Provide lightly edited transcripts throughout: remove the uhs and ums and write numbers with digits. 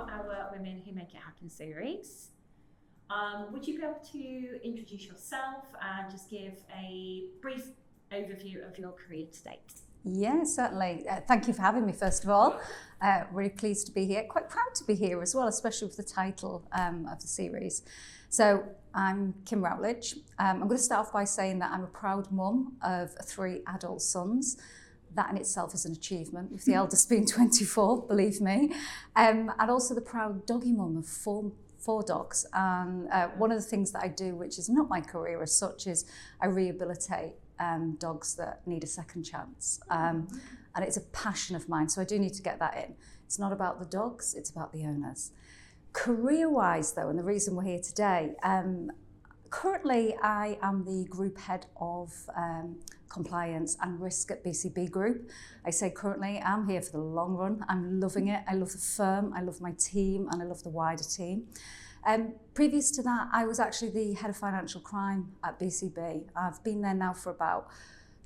for our Women Who Make It Happen series. Would you be able to introduce yourself and just give a brief overview of your career to date? Yeah, certainly. Thank you for having me, first of all. Really pleased to be here. Quite proud to be here as well, especially with the title of the series. So I'm Kym Routledge. I'm going to start off by saying that I'm a proud mum of 3 adult sons. That in itself is an achievement, with the eldest being 24, believe me. And also the proud doggy mum of 4 dogs. And one of the things that I do, which is not my career as such, is I rehabilitate dogs that need a second chance. And it's a passion of mine, so I do need to get that in. It's not about the dogs, it's about the owners. Career-wise though, and the reason we're here today, currently I am the group head of compliance and risk at BCB Group. I say currently, I'm here for the long run. I'm loving it. I love the firm, I love my team, and I love the wider team. Previous to that, I was actually the head of financial crime at BCB. I've been there now for about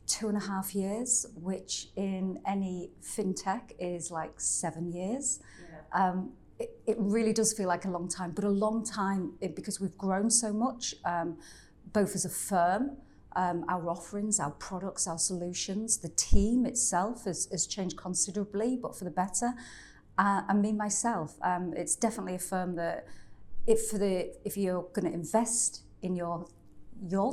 2.5 years, which in any fintech is like 7 years. Yeah. It really does feel like a long time, but a long time because we've grown so much, both as a firm, our offerings, our products, our solutions, the team itself has changed considerably, but for the better. And me, myself, it's definitely a firm that if you're going to invest in your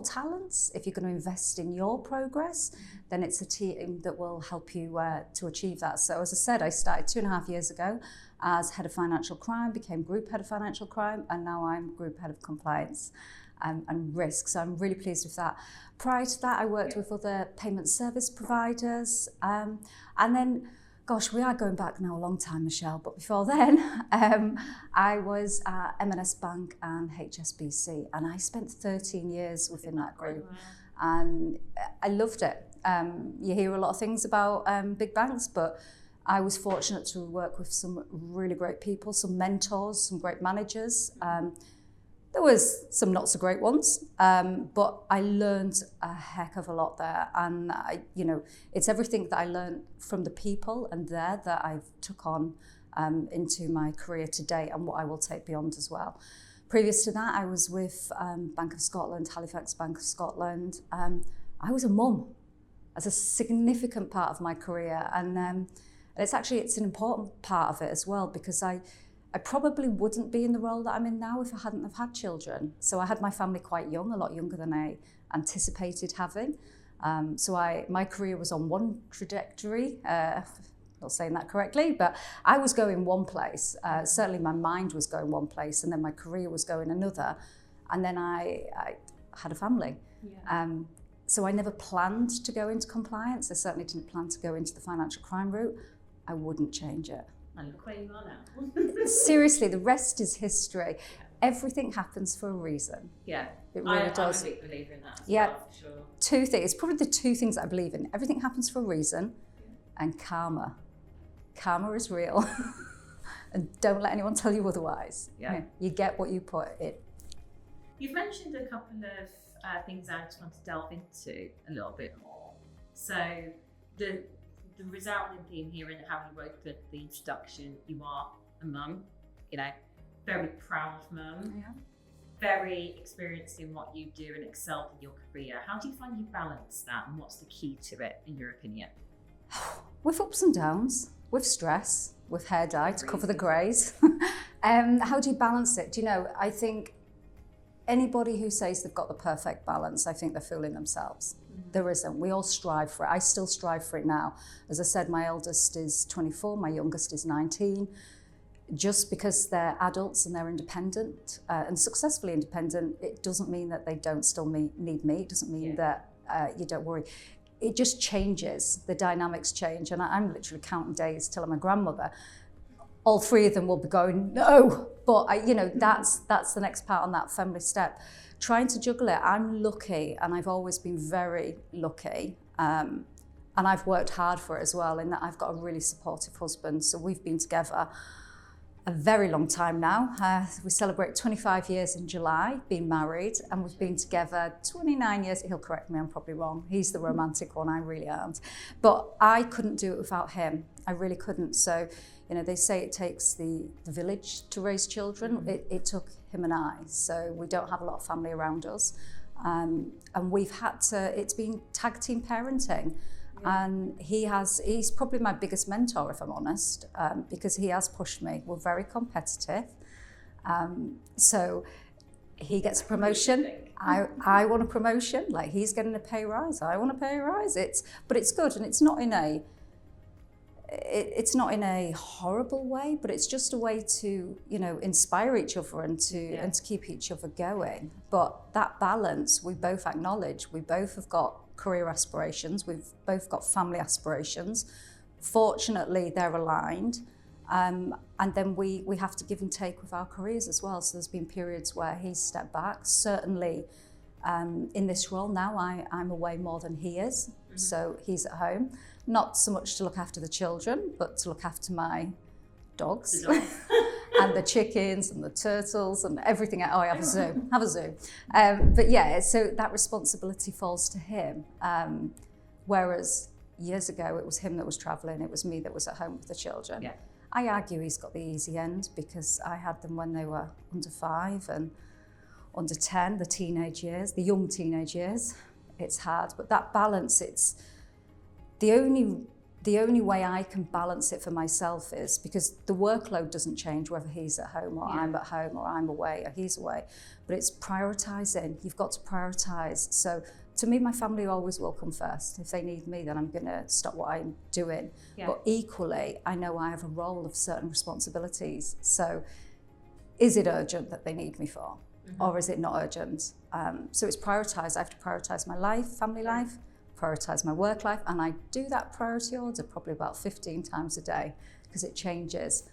talents, if you're going to invest in your progress, then it's a team that will help you to achieve that. So as I said, I started 2.5 years ago as head of financial crime, became group head of financial crime, and now I'm group head of compliance and risk. So I'm really pleased with that. Prior to that, I worked with other payment service providers. And then, gosh, we are going back now a long time, Michelle, but before then, I was at M&S Bank and HSBC, and I spent 13 years within that group. And I loved it. You hear a lot of things about big banks, but I was fortunate to work with some really great people, some mentors, some great managers. There was some not so great ones, but I learned a heck of a lot there. And it's everything that I learned from the people and there that I've took on into my career today and what I will take beyond as well. Previous to that, I was with Bank of Scotland, Halifax Bank of Scotland. I was a mum as a significant part of my career. And it's an important part of it as well, because I probably wouldn't be in the role that I'm in now if I hadn't have had children. So I had my family quite young, a lot younger than I anticipated having. So my career was on one trajectory, not saying that correctly, but I was going one place. Certainly my mind was going one place, and then my career was going another. And then I had a family. Yeah. So I never planned to go into compliance. I certainly didn't plan to go into the financial crime route. I wouldn't change it. And look where you are now. Seriously, the rest is history. Yeah. Everything happens for a reason. Yeah, it really does. I'm a big believer in that as well, for sure. 2 things. It's probably the 2 things that I believe in. Everything happens for a reason, and karma. Karma is real. And don't let anyone tell you otherwise. Yeah. You get what you put in. You've mentioned a couple of things I just want to delve into a little bit more. So the resounding theme here in how you wrote the introduction, you are a mum, very proud mum, yeah. Very experienced in what you do and excelled in your career. How do you find you balance that, and what's the key to it in your opinion? With ups and downs, with stress, with hair dye to cover the greys. How do you balance it? I think anybody who says they've got the perfect balance, I think they're fooling themselves. There isn't. We all strive for it. I still strive for it now. As I said, my eldest is 24, my youngest is 19. Just because they're adults and they're independent and successfully independent, it doesn't mean that they don't still need me. It doesn't mean that you don't worry. It just changes. The dynamics change. And I'm literally counting days till I'm a grandmother. All 3 of them will be going, no. But that's the next part on that family step. Trying to juggle it, I'm lucky, and I've always been very lucky. And I've worked hard for it as well, in that I've got a really supportive husband. So we've been together a very long time now. We celebrate 25 years in July, being married, and we've been together 29 years. He'll correct me, I'm probably wrong. He's the romantic one, I really aren't. But I couldn't do it without him. I really couldn't. So, you know, they say it takes the village to raise children. It took him and I. So we don't have a lot of family around us. And we've had to, it's been tag team parenting. And he's probably my biggest mentor, if I'm honest, because he has pushed me. We're very competitive. So he gets a promotion. I want a promotion. Like, he's getting a pay rise. I want a pay rise. But it's good, and it's not in a horrible way, but it's just a way to, you know, inspire each other and to keep each other going. But that balance, we both acknowledge. We both have got career aspirations. We've both got family aspirations. Fortunately, they're aligned. And then we have to give and take with our careers as well. So there's been periods where he's stepped back. Certainly in this role now, I'm away more than he is. So he's at home, not so much to look after the children, but to look after my dogs. And the chickens and the turtles and everything. Oh, I have a zoo. But yeah, so that responsibility falls to him. Whereas years ago, it was him that was traveling. It was me that was at home with the children. Yeah. I argue he's got the easy end because I had them when they were under 5 and under 10, the teenage years, the young teenage years. It's hard, but that balance, it's the only way I can balance it for myself is because the workload doesn't change whether he's at home or I'm at home or I'm away or he's away, but it's prioritising. You've got to prioritise. So to me, my family always will come first. If they need me, then I'm going to stop what I'm doing. Yeah. But equally, I know I have a role of certain responsibilities. So is it urgent that they need me for? Or is it not urgent? So it's prioritised. I have to prioritise my life, family life, prioritise my work life, and I do that priority order probably about 15 times a day because it changes.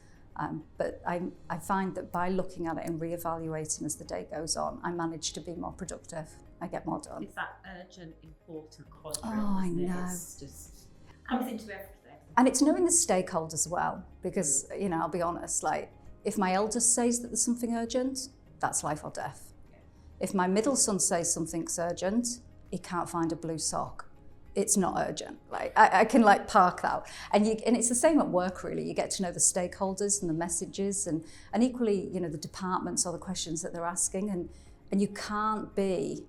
But I find that by looking at it and reevaluating as the day goes on, I manage to be more productive. I get more done. It's that urgent, important quadrant. Oh, I know. It's just comes into everything. And it's knowing the stakeholders as well, because, you know, I'll be honest, like, if my eldest says that there's something urgent, that's life or death. Yeah. If my middle son says something's urgent, he can't find a blue sock. It's not urgent. Like, I can like park that. And it's the same at work, really. You get to know the stakeholders and the messages and equally, you know, the departments or the questions that they're asking. And you can't be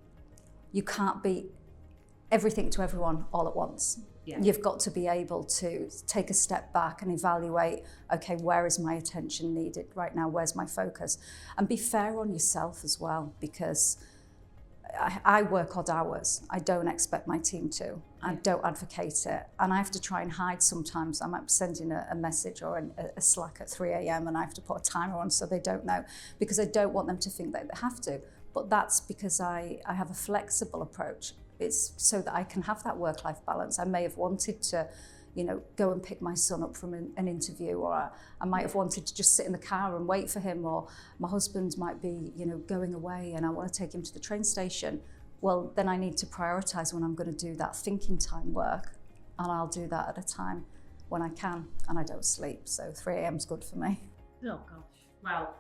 everything to everyone all at once. Yeah. You've got to be able to take a step back and evaluate, okay, where is my attention needed right now? Where's my focus? And be fair on yourself as well, because I work odd hours. I don't expect my team to. I don't advocate it. And I have to try and hide sometimes. I might be sending a message or a Slack at 3 a.m. and I have to put a timer on so they don't know, because I don't want them to think that they have to. But that's because I have a flexible approach. It's so that I can have that work-life balance. I may have wanted to, you know, go and pick my son up from an interview, or I might have wanted to just sit in the car and wait for him, or my husband might be, you know, going away and I want to take him to the train station. Well, then I need to prioritise when I'm going to do that thinking time work, and I'll do that at a time when I can and I don't sleep. So 3 a.m. is good for me. Oh gosh, well,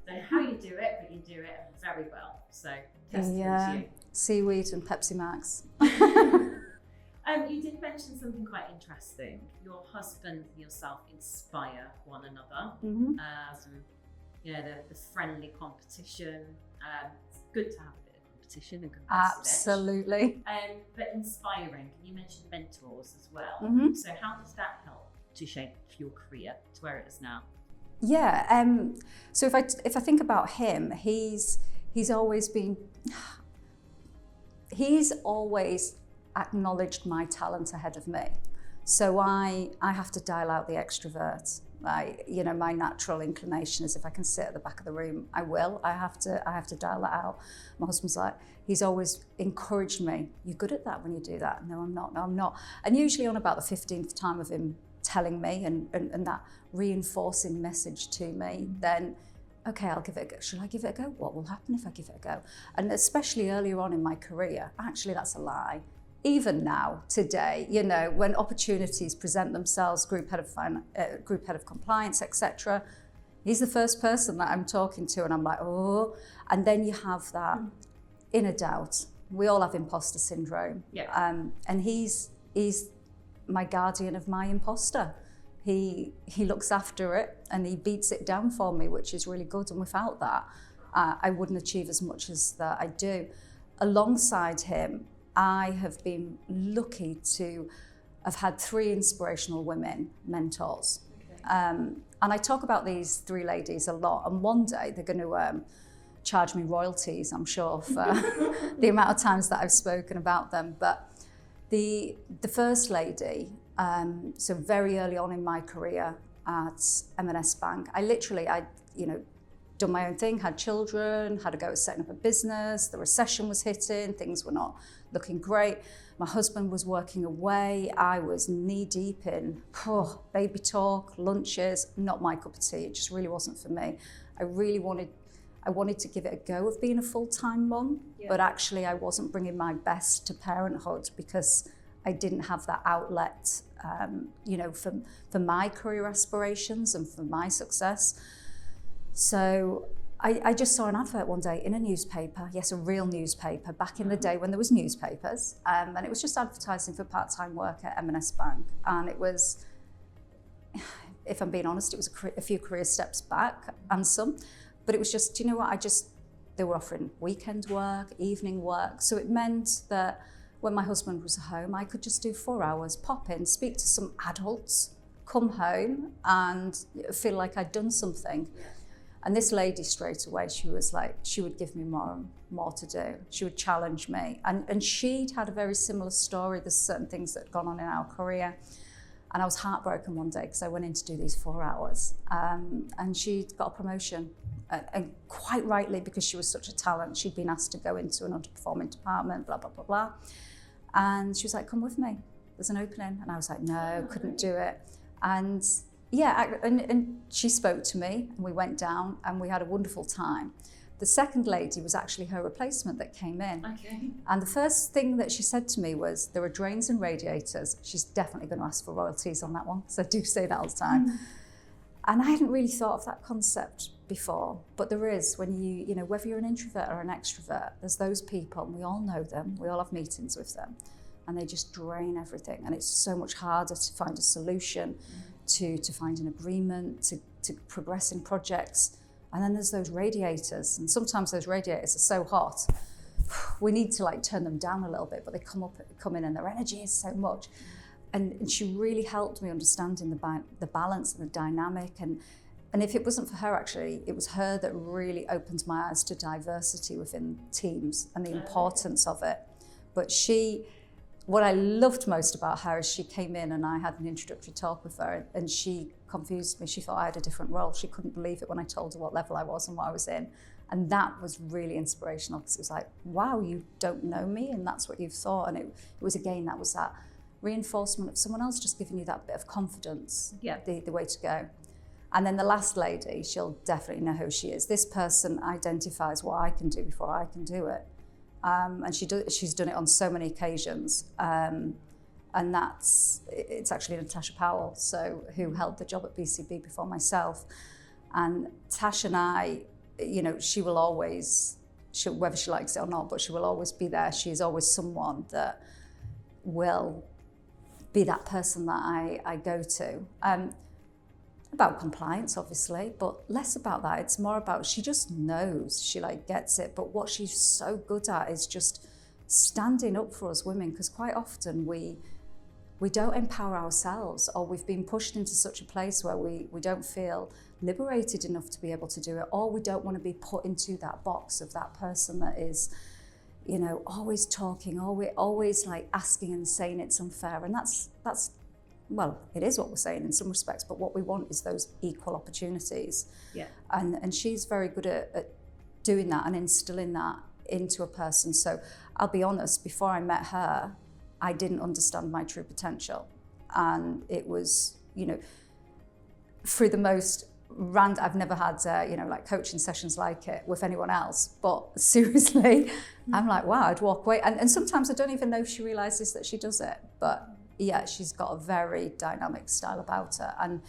don't know how you do it, but you do it very well. So testament to you. Seaweed and Pepsi Max. You did mention something quite interesting. Your husband and yourself inspire one another. You know, the friendly competition. It's good to have a bit of competition and competitive. Absolutely. But inspiring. You mentioned mentors as well. So how does that help to shape your career to where it is now? Yeah. So if I think about him, he's always acknowledged my talent ahead of me. So I have to dial out the extrovert. You know, my natural inclination is if I can sit at the back of the room, I will. I have to dial that out. My husband's like, he's always encouraged me. You're good at that when you do that. No, I'm not. No, I'm not. And usually on about the 15th time of him telling me and that reinforcing message to me, then okay, I'll give it a go. Should I give it a go? What will happen if I give it a go? And especially earlier on in my career, actually that's a lie. Even now, today, you know, when opportunities present themselves, group head of compliance, etc., He's the first person that I'm talking to, and I'm like, oh. And then you have that inner doubt. We all have imposter syndrome. Yeah. And he's my guardian of my imposter. He looks after it and he beats it down for me, which is really good. And without that, I wouldn't achieve as much as that I do. Alongside him, I have been lucky to have had 3 inspirational women mentors. And I talk about these 3 ladies a lot. And one day they're going to charge me royalties, I'm sure, for the amount of times that I've spoken about them. But the first lady, so very early on in my career at M&S Bank, I done my own thing, had children, had to go setting up a business, the recession was hitting, things were not looking great. My husband was working away, I was knee deep in baby talk, lunches, not my cup of tea, it just really wasn't for me. I wanted to give it a go of being a full-time mum, but actually I wasn't bringing my best to parenthood because I didn't have that outlet, for my career aspirations and for my success. So I just saw an advert one day in a newspaper, yes, a real newspaper, back in the day when there was newspapers, and it was just advertising for part-time work at M&S Bank. And it was, if I'm being honest, it was a few career steps back and some, but it was just, you know what, they were offering weekend work, evening work. So it meant that when my husband was home, I could just do 4 hours, pop in, speak to some adults, come home and feel like I'd done something. And this lady straight away, she was like, she would give me more to do. She would challenge me. And she'd had a very similar story. There's certain things that had gone on in our career. And I was heartbroken one day because I went in to do these 4 hours. And she'd got a promotion. And quite rightly, because she was such a talent, she'd been asked to go into an underperforming department, blah, blah, blah, blah. And she was like, come with me, there's an opening. And I was like, no, couldn't do it. And and she spoke to me and we went down and we had a wonderful time. The second lady was actually her replacement that came in. Okay. And the first thing that she said to me was, there are drains and radiators. She's definitely going to ask for royalties on that one, because I do say that all the time. And I hadn't really thought of that concept before, but there is, when you know, whether you're an introvert or an extrovert, there's those people, and we all know them, we all have meetings with them, and they just drain everything. And it's so much harder to find a solution, to find an agreement, to progress in projects. And then there's those radiators, and sometimes those radiators are so hot, we need to like turn them down a little bit, but they come in and their energy is so much. And she really helped me understanding the balance and the dynamic. And if it wasn't for her, actually, it was her that really opened my eyes to diversity within teams and the importance of it. But what I loved most about her is she came in and I had an introductory talk with her, and she confused me. She thought I had a different role. She couldn't believe it when I told her what level I was and what I was in. And that was really inspirational, because it was like, wow, you don't know me and that's what you've thought. And it was, again, that was that reinforcement of someone else just giving you that bit of confidence, the way to go. And then the last lady, she'll definitely know who she is. This person identifies what I can do before I can do it. And she's done it on so many occasions. And it's actually Natasha Powell, who held the job at BCB before myself. And Tash and I, you know, she will always, whether she likes it or not, but she will always be there. She is always someone that will be that person that I go to. About compliance, obviously, but less about that. It's more about, she just knows, she like gets it. But what she's so good at is just standing up for us women, because quite often we don't empower ourselves, or we've been pushed into such a place where we don't feel liberated enough to be able to do it, or we don't want to be put into that box of that person that is, you know, always talking, always like asking and saying it's unfair. And that's well, it is what we're saying in some respects, but what we want is those equal opportunities. Yeah. And she's very good at doing that and instilling that into a person. So I'll be honest, before I met her, I didn't understand my true potential. And it was, you know, through the most I've never had, like coaching sessions like it with anyone else. But seriously, I'm like, wow, I'd walk away. And sometimes I don't even know if she realizes that she does it. But yeah, she's got a very dynamic style about her. And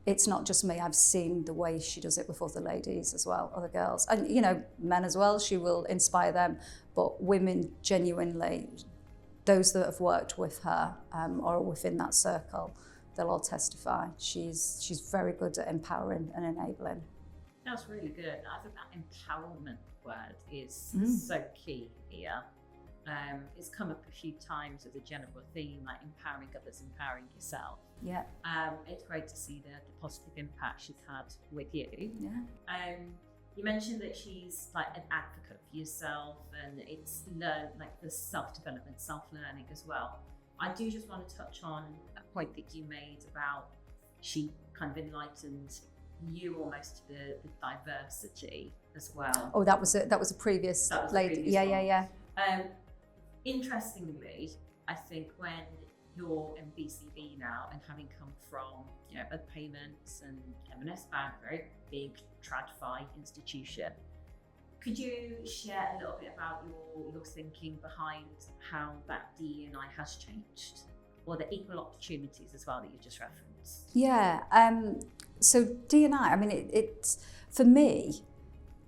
it's not just me. I've seen the way she does it with other ladies as well, other girls. And, you know, men as well, she will inspire them. But women, genuinely, those that have worked with her or within that circle, they'll all testify. She's very good at empowering and enabling. That's really good. I think that empowerment word is so key here. It's come up a few times as a general theme, like empowering others, empowering yourself. Yeah. It's great to see the positive impact she's had with you. Yeah. You mentioned that she's like an advocate for yourself, and it's like the self-development, self-learning as well. I do just want to touch on a point that you made about she kind of enlightened you almost to the diversity as well. Oh, that was a previous lady. Yeah. Interestingly, I think when you're in BCB now and having come from, you know, Bud Payments and M&S Bank, very big TradFi institution, could you share a little bit about your thinking behind how that D&I has changed, or the equal opportunities as well that you just referenced? Yeah. So D&I, I mean, it's for me,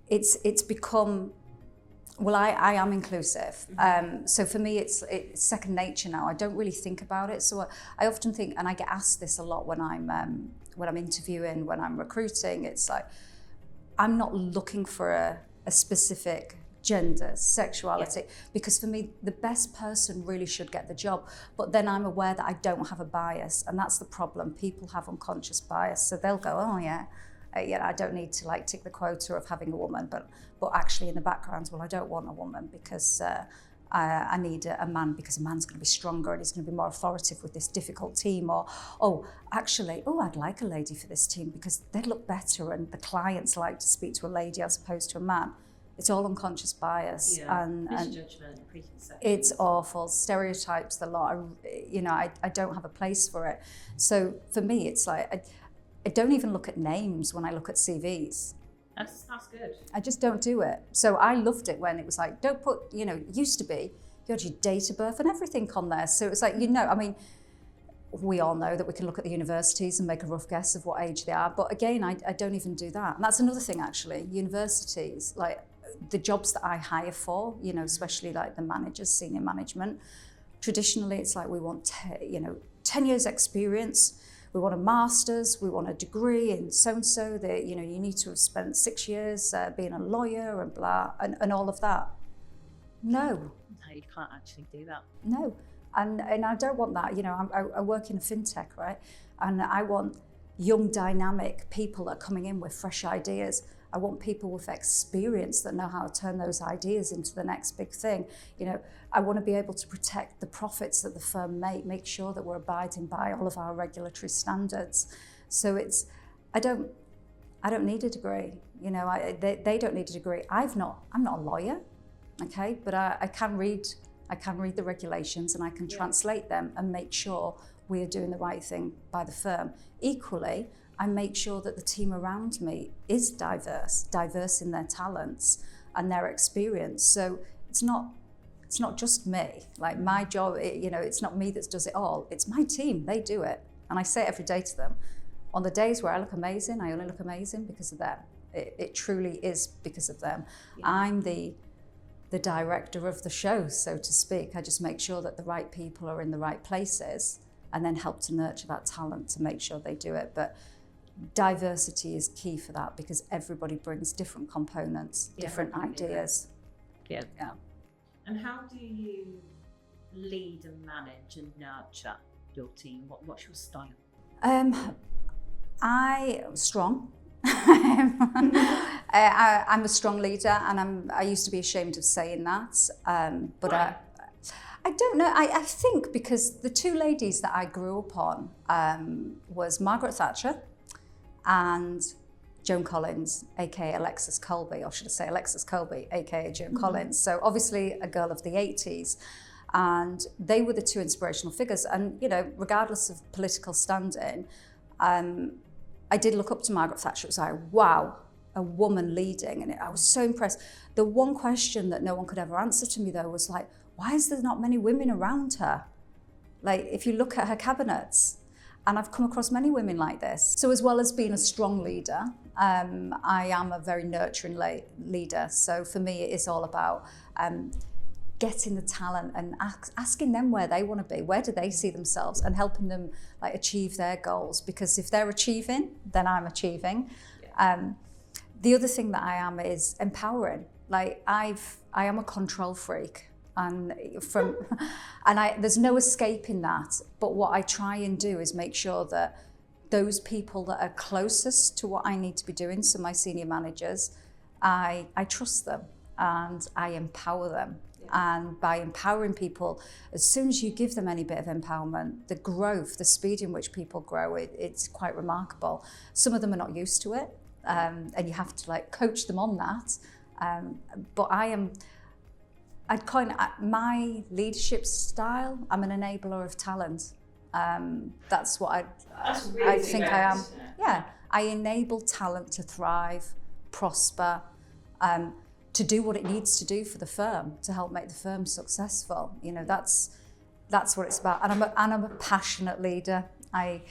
it's become. Well, I am inclusive. So for me, it's second nature now. I don't really think about it. So I often think, and I get asked this a lot when I'm interviewing, when I'm recruiting, it's like, I'm not looking for a specific gender, sexuality, because for me, the best person really should get the job. But then I'm aware that I don't have a bias, and that's the problem. People have unconscious bias. So they'll go, oh yeah, I don't need to like tick the quota of having a woman, but actually in the background, well, I don't want a woman because I need a man, because a man's going to be stronger and he's going to be more authoritative with this difficult team. Or, I'd like a lady for this team because they look better and the clients like to speak to a lady as opposed to a man. It's all unconscious bias and misjudgment, preconceptions. It's awful. Stereotypes the lot. I don't have a place for it. So for me, it's like I don't even look at names when I look at CVs. That's good. I just don't do it. So I loved it when it was like, don't put, it used to be, you had your date of birth and everything on there. So it's like, I mean, we all know that we can look at the universities and make a rough guess of what age they are. But again, I don't even do that. And that's another thing, actually. Universities, like the jobs that I hire for, especially like the managers, senior management, traditionally it's like we want, 10 years experience. We want a master's, we want a degree in so-and-so, that, you need to have spent 6 years being a lawyer and blah, and all of that. No. No, you can't actually do that. No, and I don't want that. I work in a fintech, right? And I want young, dynamic people that are coming in with fresh ideas. I want people with experience that know how to turn those ideas into the next big thing. I want to be able to protect the profits that the firm make sure that we're abiding by all of our regulatory standards. So I don't need a degree. They don't need a degree. I'm not a lawyer, okay, but I can read the regulations and I can translate them and make sure we are doing the right thing by the firm. Equally, I make sure that the team around me is diverse in their talents and their experience. So it's not just me. Like my job, it's not me that does it all. It's my team. They do it. And I say it every day to them. On the days where I look amazing, I only look amazing because of them. It truly is because of them. Yeah. I'm the director of the show, so to speak. I just make sure that the right people are in the right places and then help to nurture that talent to make sure they do it. But diversity is key for that because everybody brings different components, different ideas. Yeah. And how do you lead and manage and nurture your team? What's your style? I'm strong. I'm a strong leader, and I used to be ashamed of saying that, but right. I don't know. I think because the two ladies that I grew up on was Margaret Thatcher and Joan Collins, aka Alexis Colby, or should I say Alexis Colby, aka Joan Collins. So obviously a girl of the 80s. And they were the two inspirational figures. And, regardless of political standing, I did look up to Margaret Thatcher. It was like, wow, a woman leading. And I was so impressed. The one question that no one could ever answer to me, though, was like, why is there not many women around her? Like, if you look at her cabinets, And I've come across many women like this. So as well as being a strong leader, I am a very nurturing leader. So for me, it is all about getting the talent and asking them where they want to be, where do they see themselves, and helping them like achieve their goals. Because if they're achieving, then I'm achieving. Yeah. The other thing that I am is empowering. Like I am a control freak. And there's no escaping that. But what I try and do is make sure that those people that are closest to what I need to be doing, so my senior managers, I trust them and I empower them. Yeah. And by empowering people, as soon as you give them any bit of empowerment, the growth, the speed in which people grow, it's quite remarkable. Some of them are not used to it, and you have to like coach them on that. But I'd kind of, my leadership style, I'm an enabler of talent. That's what I think I am. Yeah, I enable talent to thrive, prosper, to do what it needs to do for the firm, to help make the firm successful. You know, that's what it's about. And I'm a passionate leader. I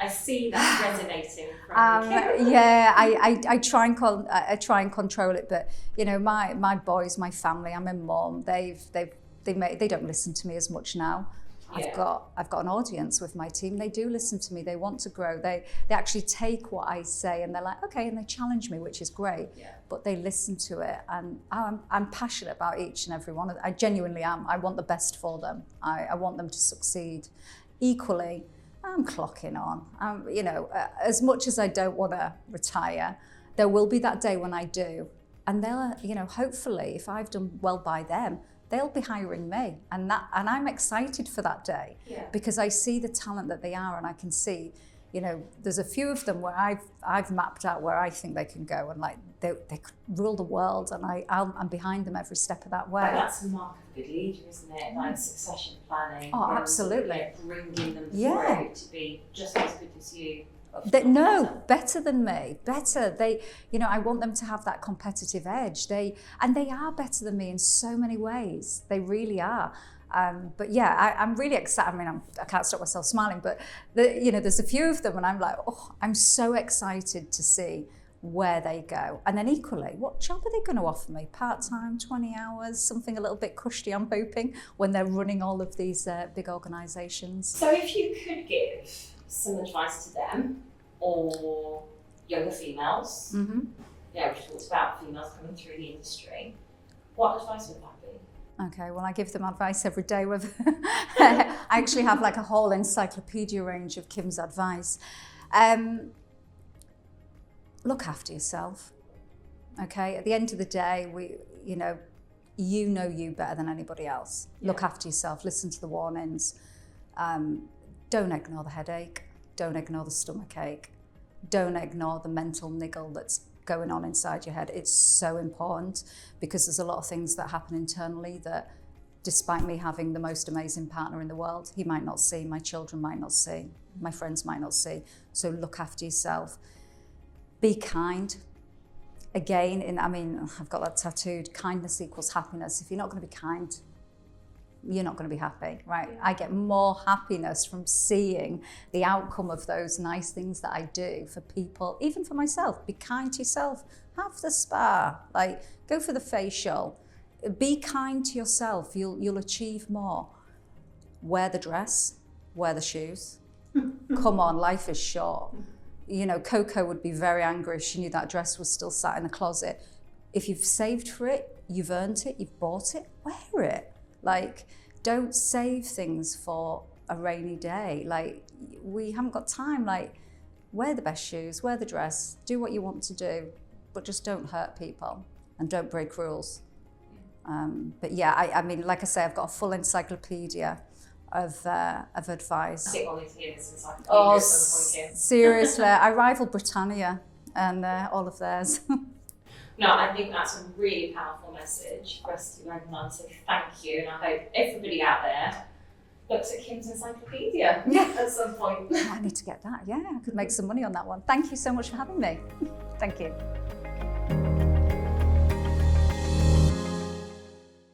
see that resonating from you. Yeah, I try and control it, but you know, my boys, my family, I'm a mom. They don't listen to me as much now. Yeah. I've got an audience with my team. They do listen to me. They want to grow. They actually take what I say and they're like, okay, and they challenge me, which is great. Yeah. But they listen to it, and I'm passionate about each and every one of them. I genuinely am. I want the best for them. I want them to succeed. Equally, I'm clocking on. You know, as much as I don't want to retire, there will be that day when I do. And they'll, you know, hopefully, if I've done well by them, they'll be hiring me. And I'm excited for that day. Yeah. Because I see the talent that they are, and I can see, you know, there's a few of them where I've mapped out where I think they can go, and like they could rule the world, and I'm behind them every step of that way. But that's the mark of a good leader, isn't it? Like succession planning. Oh, absolutely. Bringing them through to be just as good as you. Better than me. Better. You know, I want them to have that competitive edge. And they are better than me in so many ways. They really are. But yeah, I'm really excited. I mean, I can't stop myself smiling, but you know, there's a few of them and I'm like, oh, I'm so excited to see where they go. And then equally, what job are they going to offer me? Part-time, 20 hours, something a little bit cushy, I'm hoping, when they're running all of these big organisations. So if you could give some advice to them or younger females, yeah, we talked about females coming through the industry, what advice would that be? Okay, well, I give them advice every day. I actually have like a whole encyclopedia range of Kym's advice. Look after yourself. Okay, at the end of the day, you know you better than anybody else. Yeah. Look after yourself. Listen to the warnings. Don't ignore the headache. Don't ignore the stomach ache. Don't ignore the mental niggle that's going on inside your head. It's so important because there's a lot of things that happen internally that, despite me having the most amazing partner in the world, he might not see, my children might not see, my friends might not see. So look after yourself. Be kind. Again, I've got that tattooed, kindness equals happiness. If you're not going to be kind, you're not going to be happy, right? Yeah. I get more happiness from seeing the outcome of those nice things that I do for people, even for myself. Be kind to yourself. Have the spa, like go for the facial. Be kind to yourself. You'll achieve more. Wear the dress, wear the shoes. Come on, life is short. You know, Coco would be very angry if she knew that dress was still sat in the closet. If you've saved for it, you've earned it, you've bought it, wear it. Like, don't save things for a rainy day. Like, we haven't got time. Like, wear the best shoes, wear the dress, do what you want to do, but just don't hurt people and don't break rules. But yeah, I mean, like I say, I've got a full encyclopedia of advice. I think we'll need to hear this encyclopedia at some point, Kym. Seriously, I rival Britannia and all of theirs. No, I think that's a really powerful message for us to learn. So thank you, and I hope everybody out there looks at Kym's encyclopedia at some point. I need to get that. Yeah, I could make some money on that one. Thank you so much for having me. Thank you.